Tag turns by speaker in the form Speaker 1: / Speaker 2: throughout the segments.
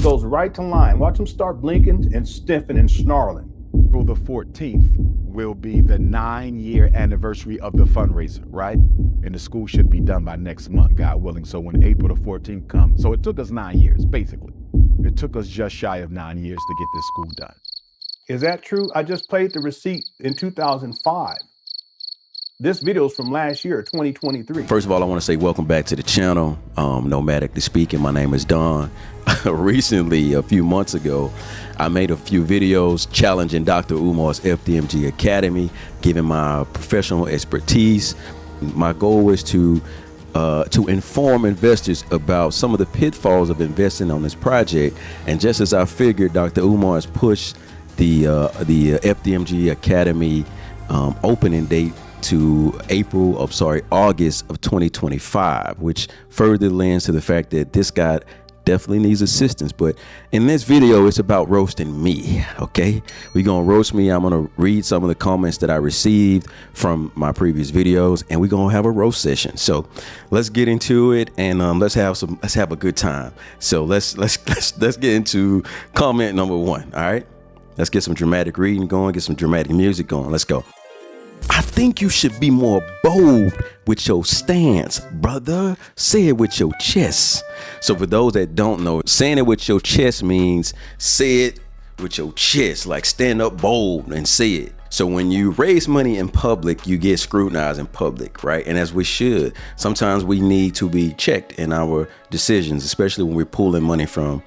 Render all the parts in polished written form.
Speaker 1: goes right to line. Watch him start blinking and stiffing and snarling.
Speaker 2: April the 14th will be the 9-year anniversary of the fundraiser, right? And the school should be done by next month, God willing. So when April the 14th comes, so it took us 9 years, basically. It took us just shy of 9 years to get this school done.
Speaker 1: Is that true? I just played the receipt in 2005. This video is from last year, 2023.
Speaker 3: First of all, I want to say welcome back to the channel. Nomadically speaking, my name is Don. Recently, a few months ago, I made a few videos challenging Dr. Umar's FDMG Academy, giving my professional expertise. My goal was to inform investors about some of the pitfalls of investing on this project. And just as I figured, Dr. Umar has pushed the FDMG Academy opening date to August of 2025, which further lends to the fact that this guy definitely needs assistance. But in this video, it's about roasting me. Okay, we're gonna roast me. I'm gonna read some of the comments that I received from my previous videos, and we're gonna have a roast session. So let's get into it, and let's have a good time. So let's get into comment number 1. All right, let's get some dramatic reading going, get some dramatic music going. Let's go. I think you should be more bold with your stance, brother. Say it with your chest. So for those that don't know, saying it with your chest means say it with your chest, like stand up bold and say it. So when you raise money in public, you get scrutinized in public, right? And as we should. Sometimes we need to be checked in our decisions, especially when we're pulling money from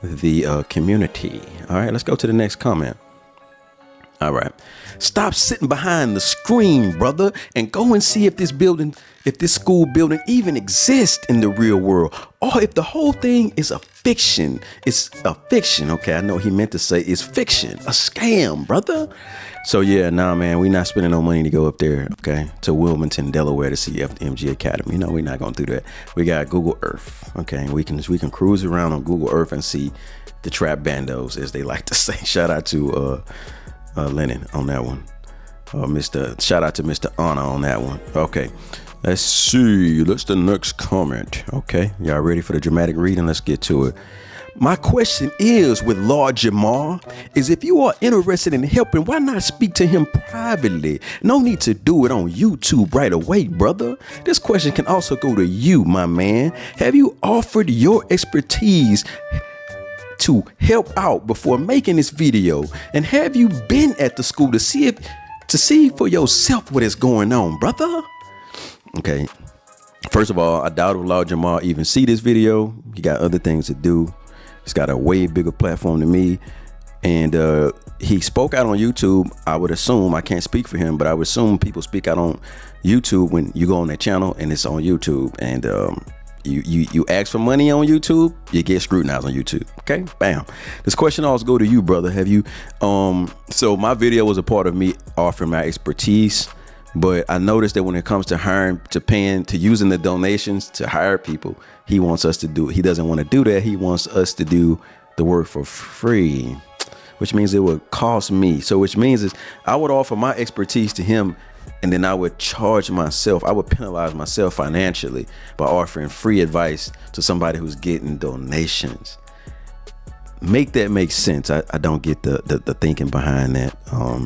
Speaker 3: the community. All right, let's go to the next comment. All right. Stop sitting behind the screen, brother, and go and see if this school building even exists in the real world, or if the whole thing is a fiction. It's a fiction. Okay, I know he meant to say it's fiction, a scam, brother. So yeah, nah, man, we're not spending no money to go up there, okay, to Wilmington, Delaware to see FDMG Academy. No, we're not gonna do that. We got Google Earth, okay, we can cruise around on Google Earth and see the trap bandos, as they like to say. Shout out to Lennon on that one. Shout out to Mr. Honor on that one. Okay, let's see. That's the next comment. Okay, y'all ready for the dramatic reading? Let's get to it. My question is with Lord Jamar is, if you are interested in helping, why not speak to him privately? No need to do it on YouTube right away, brother. This question can also go to you, my man. Have you offered your expertise to help out before making this video? And have you been at the school to see for yourself what is going on, brother? Okay, first of all, I doubt if Lord Jamar even see this video. He got other things to do. He's got a way bigger platform than me, and he spoke out on YouTube. I would assume, I can't speak for him, but I would assume people speak out on YouTube when you go on their channel and it's on YouTube, and you ask for money on YouTube, you get scrutinized on YouTube. Okay, bam. This question also go to you, brother. Have you so my video was a part of me offering my expertise, but I noticed that when it comes to hiring, to paying, to using the donations to hire people, he wants us to do, he doesn't want to do that. He wants us to do the work for free, which means it would cost me. So which means is I would offer my expertise to him, and then I would charge myself, I would penalize myself financially by offering free advice to somebody who's getting donations. Make that make sense. I don't get the thinking behind that.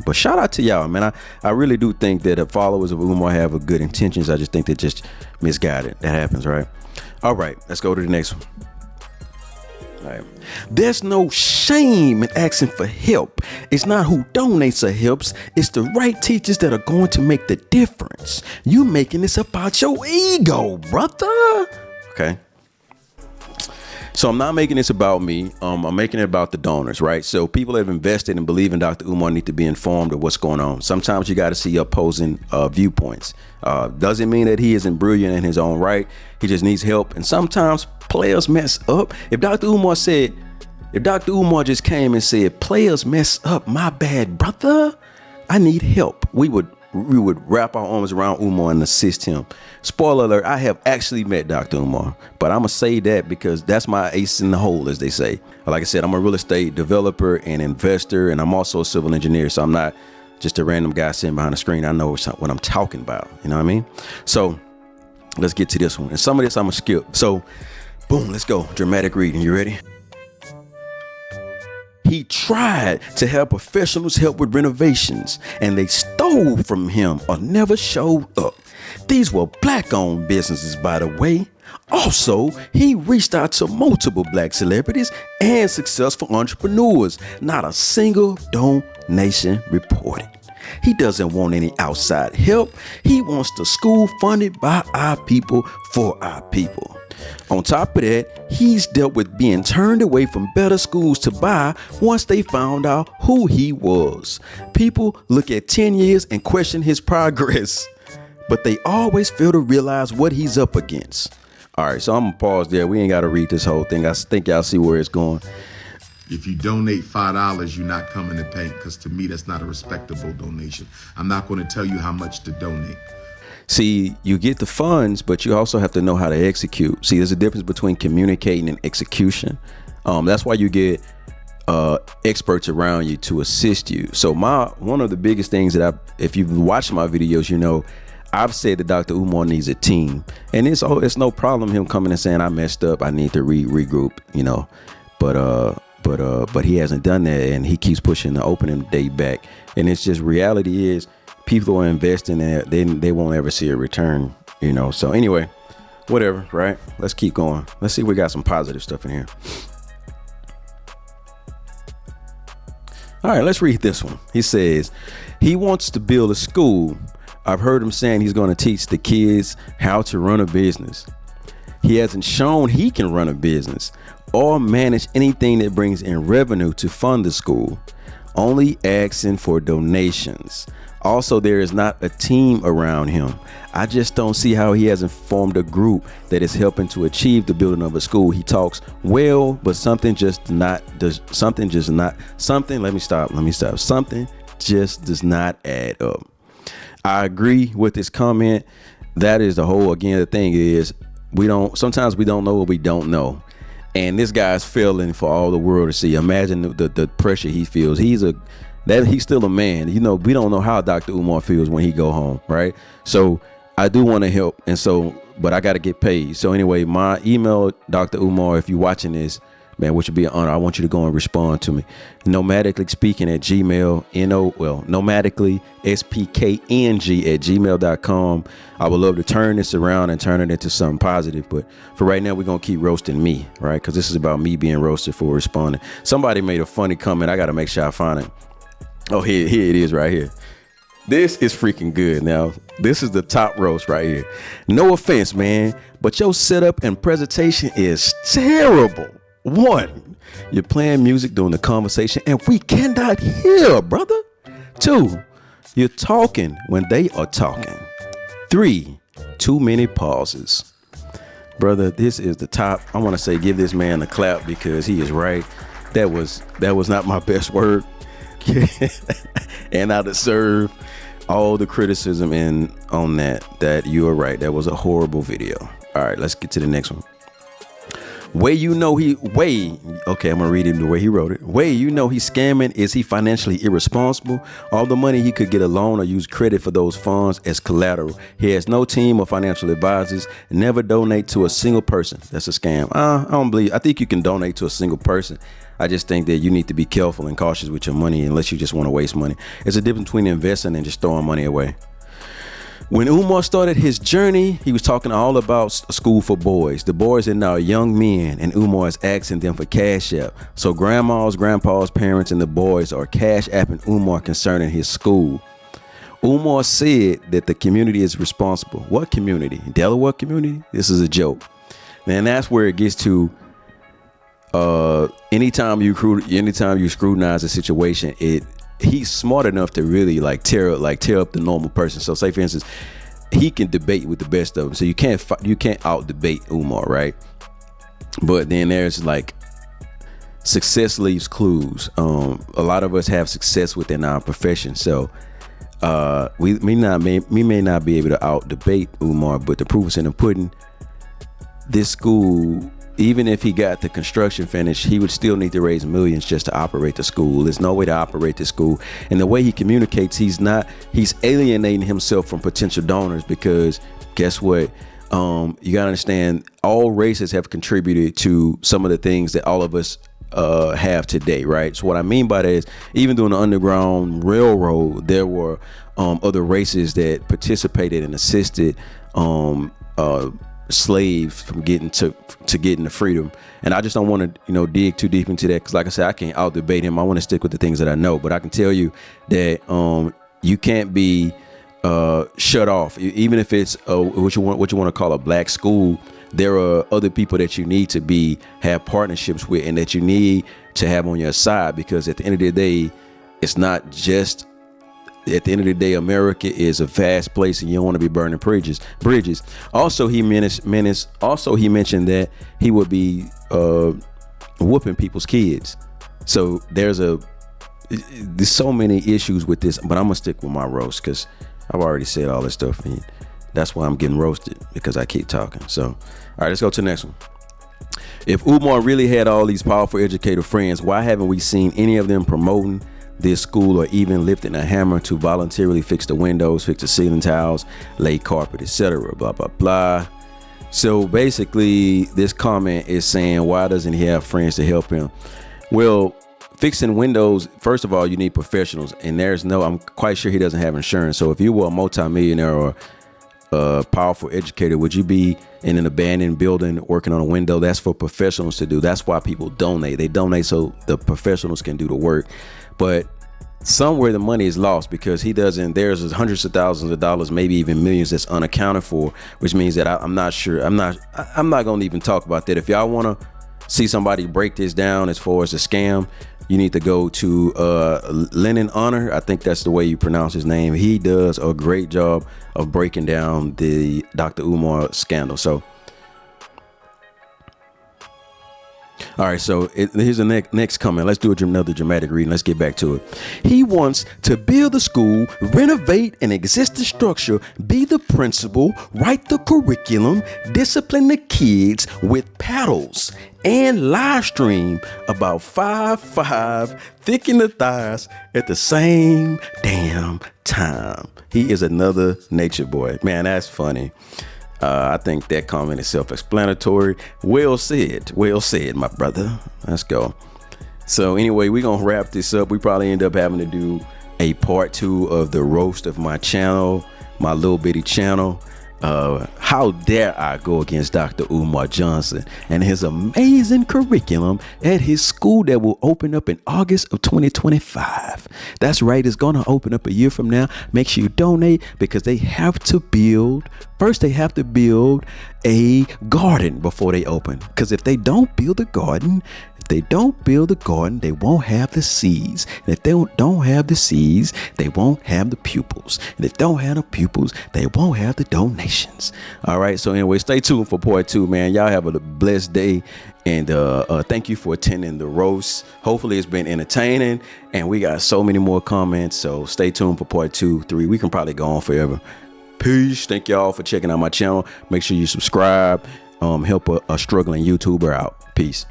Speaker 3: But shout out to y'all, man. I really do think that the followers of Umar have good intentions. I just think they're just misguided. That happens, right? All right, let's go to the next one. All right. There's no shame in asking for help. It's not who donates or helps. It's the right teachers that are going to make the difference. You making this about your ego, brother. Okay. So I'm not making this about me. I'm making it about the donors, right? So people that have invested and believe in Dr. Umar need to be informed of what's going on. Sometimes you got to see opposing viewpoints. Doesn't mean that he isn't brilliant in his own right. He just needs help. And sometimes players mess up. If Dr. Umar just came and said, players mess up, my bad, brother, I need help, we would wrap our arms around Umar and assist him. Spoiler alert, I have actually met Dr. Umar, but I'm gonna say that because that's my ace in the hole, as they say. Like I said, I'm a real estate developer and investor, and I'm also a civil engineer, so I'm not just a random guy sitting behind the screen. I know what I'm talking about, you know what I mean? So let's get to this one. And some of this I'm gonna skip. So boom, let's go. Dramatic reading, you ready? He tried to have professionals help with renovations, and they stole from him or never showed up. These were black-owned businesses, by the way. Also, he reached out to multiple black celebrities and successful entrepreneurs. Not a single donation reported. He doesn't want any outside help. He wants the school funded by our people for our people. On top of that, he's dealt with being turned away from better schools to buy once they found out who he was. People look at 10 years and question his progress, but they always fail to realize what he's up against. All right, so I'm gonna pause there. We ain't gotta read this whole thing. I think y'all see where it's going.
Speaker 4: If you donate $5, you're not coming to paint, because to me, that's not a respectable donation. I'm not going to tell you how much to donate.
Speaker 3: See, you get the funds, but you also have to know how to execute. See, there's a difference between communicating and execution. That's why you get experts around you to assist you. So one of the biggest things that if you've watched my videos, you know, I've said that Dr. Umar needs a team, and it's no problem him coming and saying I messed up, I need to regroup, you know, but he hasn't done that, and he keeps pushing the opening date back. And it's just, reality is people are investing in it, they won't ever see a return, you know. So anyway, whatever, right? Let's keep going. Let's see if we got some positive stuff in here. All right, let's read this one. He says he wants to build a school. I've heard him saying he's going to teach the kids how to run a business. He hasn't shown he can run a business or manage anything that brings in revenue to fund the school, only asking for donations. Also, there is not a team around him. I just don't see how he hasn't formed a group that is helping to achieve the building of a school. He talks well, but something just does not add up. I agree with this comment. That is the whole, again, the thing is, sometimes we don't know what we don't know. And this guy's failing for all the world to see. Imagine the pressure he feels. He's still a man. You know, we don't know how Dr. Umar feels when he go home, right? So I do want to help, but I got to get paid. So anyway, my email, Dr. Umar, if you're watching this, man, which would be an honor, I want you to go and respond to me. nomadicallyspeaking@gmail, nomadicallyspkng@gmail.com. I would love to turn this around and turn it into something positive. But for right now, we're going to keep roasting me, right? Because this is about me being roasted for responding. Somebody made a funny comment. I got to make sure I find it. Oh, here it is right here. This is freaking good. Now, this is the top roast right here. No offense, man, but your setup and presentation is terrible. 1, you're playing music during the conversation and we cannot hear, brother. 2, you're talking when they are talking. 3, too many pauses. Brother, this is the top. I want to say give this man a clap because he is right. That was not my best word. And I deserve all the criticism on that you are right. That was a horrible video. All right, let's get to the next one. Okay, I'm gonna read it the way he wrote it. You know he's scamming. Is he financially irresponsible? All the money he could get a loan or use credit for those funds as collateral. He has no team or financial advisors. Never donate to a single person. That's a scam. I think you can donate to a single person. I just think that you need to be careful and cautious with your money unless you just want to waste money. There's a difference between investing and just throwing money away. When Umar started his journey, he was talking all about a school for boys. The boys are now young men, and Umar is asking them for cash app. So grandmas, grandpas, parents, and the boys are cash apping Umar concerning his school. Umar said that the community is responsible. What community? Delaware community? This is a joke. And that's where it gets to. Anytime you scrutinize a situation, he's smart enough to really tear up the normal person. So say for instance, he can debate with the best of them. So you can't out debate Umar, right? But then there's success leaves clues. A lot of us have success within our profession. So we may not be able to out debate Umar, but the proof is in the pudding. This school, even if he got the construction finished, he would still need to raise millions just to operate the school. There's no way to operate the school. And the way he communicates, he's alienating himself from potential donors, because guess what? You gotta understand, all races have contributed to some of the things that all of us have today, right? So what I mean by that is, even during the Underground Railroad, there were other races that participated and assisted slaves from getting to getting the freedom. And I just don't want to dig too deep into that, because like I said, I can't out debate him. I want to stick with the things that I know. But I can tell you that you can't be shut off, even if it's what you want to call a black school. There are other people that you need to have partnerships with, and that you need to have on your side, because at the end of the day, it's not just. At the end of the day, America is a vast place, and you don't want to be burning bridges. Also, he mentioned that he would be whooping people's kids. So there's so many issues with this, but I'm gonna stick with my roast, because I've already said all this stuff, and that's why I'm getting roasted, because I keep talking. So, all right, let's go to the next one. If Umar really had all these powerful educator friends, why haven't we seen any of them promoting this school, or even lifting a hammer to voluntarily fix the windows, fix the ceiling tiles, lay carpet, etc.? Blah blah blah. So basically, this comment is saying, why doesn't he have friends to help him? Well, fixing windows, first of all, you need professionals, and I'm quite sure he doesn't have insurance. So if you were a multimillionaire or a powerful educator, would you be in an abandoned building working on a window? That's for professionals to do. That's why people donate. They donate so the professionals can do the work. But somewhere the money is lost, because there's hundreds of thousands of dollars, maybe even millions, that's unaccounted for, which means that I'm not sure. I'm not going to even talk about that. If y'all want to see somebody break this down as far as a scam, you need to go to Lennon Honor. I think that's the way you pronounce his name. He does a great job of breaking down the Dr. Umar scandal. So, all right, so here's the next comment. Let's do another dramatic reading. Let's get back to it. He wants to build a school, renovate an existing structure, be the principal, write the curriculum, discipline the kids with paddles, and live stream about 5'5", thick in the thighs at the same damn time. He is another nature boy. Man, that's funny. I think that comment is self-explanatory. Well said, my brother. Let's go. So anyway, we're going to wrap this up. We probably end up having to do a part 2 of the roast of my channel, my little bitty channel. How dare I go against Dr. Umar Johnson and his amazing curriculum at his school that will open up in August of 2025. That's right. It's going to open up a year from now. Make sure you donate, because they have to build a garden before they open. Because if they don't build a garden, they won't have the seeds. And if they don't have the seeds, they won't have the pupils. And if they don't have the pupils, they won't have the donations. All right. So anyway, stay tuned for part 2, man. Y'all have a blessed day. And thank you for attending the roast. Hopefully it's been entertaining. And we got so many more comments. So stay tuned for part 2, 3. We can probably go on forever. Peace. Thank y'all for checking out my channel. Make sure you subscribe. Help a struggling YouTuber out. Peace.